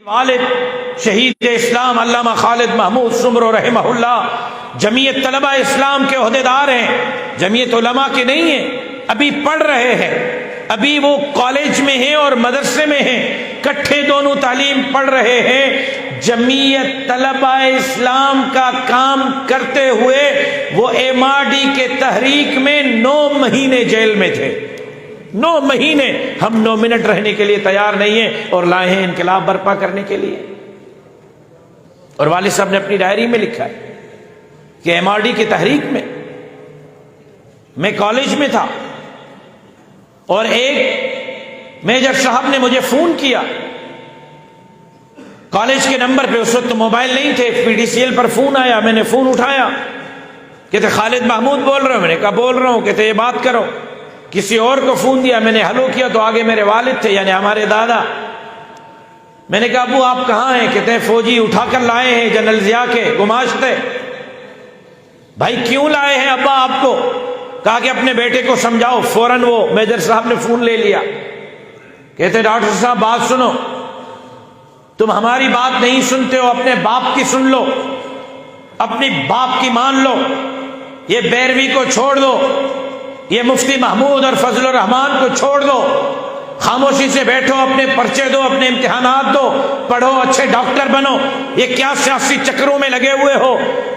والد شہید اسلام علامہ خالد محمود سمرو رحمہ اللہ جمعیت طلبہ اسلام کے عہدیدار ہیں، جمعیت علماء کے نہیں ہیں، ابھی پڑھ رہے ہیں، ابھی وہ کالج میں ہیں اور مدرسے میں ہیں، کٹھے دونوں تعلیم پڑھ رہے ہیں۔ جمعیت طلبہ اسلام کا کام کرتے ہوئے وہ ایم آر ڈی کے تحریک میں 9 مہینے جیل میں تھے۔ 9 مہینے ہم 9 منٹ رہنے کے لیے تیار نہیں ہیں اور لائے ہیں انقلاب برپا کرنے کے لیے۔ اور والد صاحب نے اپنی ڈائری میں لکھا ہے کہ ایم آر ڈی کی تحریک میں کالج میں تھا اور ایک میجر صاحب نے مجھے فون کیا کالج کے نمبر پہ، اس وقت موبائل نہیں تھے، پی ڈی سی ایل پر فون آیا، میں نے فون اٹھایا، کہتے خالد محمود بول رہے ہو؟ میں نے کہا بول رہا ہوں۔ کہتے یہ بات کرو۔ کسی اور کو فون دیا، میں نے ہلو کیا تو آگے میرے والد تھے یعنی ہمارے دادا۔ میں نے کہا ابو آپ کہاں ہیں؟ کہتے ہیں فوجی اٹھا کر لائے ہیں جنرل ضیاء کے گماشتے۔ بھائی کیوں لائے ہیں ابا آپ کو؟ کہا کہ اپنے بیٹے کو سمجھاؤ۔ فوراً وہ میجر صاحب نے فون لے لیا۔ کہتے ڈاکٹر صاحب بات سنو، تم ہماری بات نہیں سنتے ہو، اپنے باپ کی سن لو، اپنی باپ کی مان لو، یہ بیروی کو چھوڑ دو، یہ مفتی محمود اور فضل الرحمان کو چھوڑ دو، خاموشی سے بیٹھو، اپنے پرچے دو، اپنے امتحانات دو، پڑھو، اچھے ڈاکٹر بنو۔ یہ کیا سیاسی چکروں میں لگے ہوئے ہو؟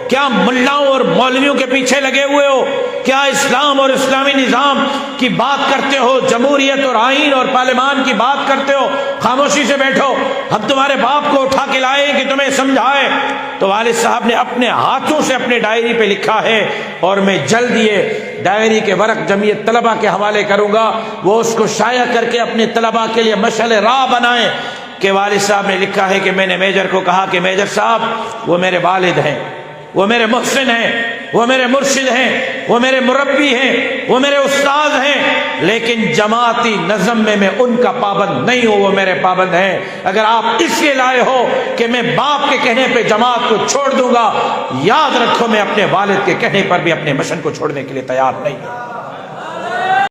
کیا ملاؤں اور مولویوں کے پیچھے لگے ہوئے ہو؟ کیا اسلام اور اسلامی نظام کی بات کرتے ہو؟ جمہوریت اور آئین اور پارلیمان کی بات کرتے ہو؟ خاموشی سے بیٹھو، ہم تمہارے باپ کو اٹھا کے لائے کہ تمہیں سمجھائے۔ تو والد صاحب نے اپنے ہاتھوں سے اپنے ڈائری پہ لکھا ہے اور میں جلد یہ ڈائری کے ورق جمعیت طلبہ کے حوالے کروں گا، وہ اس کو شائع کر کے اپنے طلبہ کے لیے مشعل راہ بنائیں کہ والد صاحب نے لکھا ہے کہ میں نے میجر کو کہا کہ میجر صاحب وہ میرے والد ہیں، وہ میرے محسن ہیں، وہ میرے مرشد ہیں، وہ میرے مربی ہیں، وہ میرے استاد ہیں، لیکن جماعتی نظم میں ان کا پابند نہیں ہوں، وہ میرے پابند ہیں۔ اگر آپ اس لیے لائے ہو کہ میں باپ کے کہنے پہ جماعت کو چھوڑ دوں گا، یاد رکھو میں اپنے والد کے کہنے پر بھی اپنے مشن کو چھوڑنے کے لیے تیار نہیں ہوں۔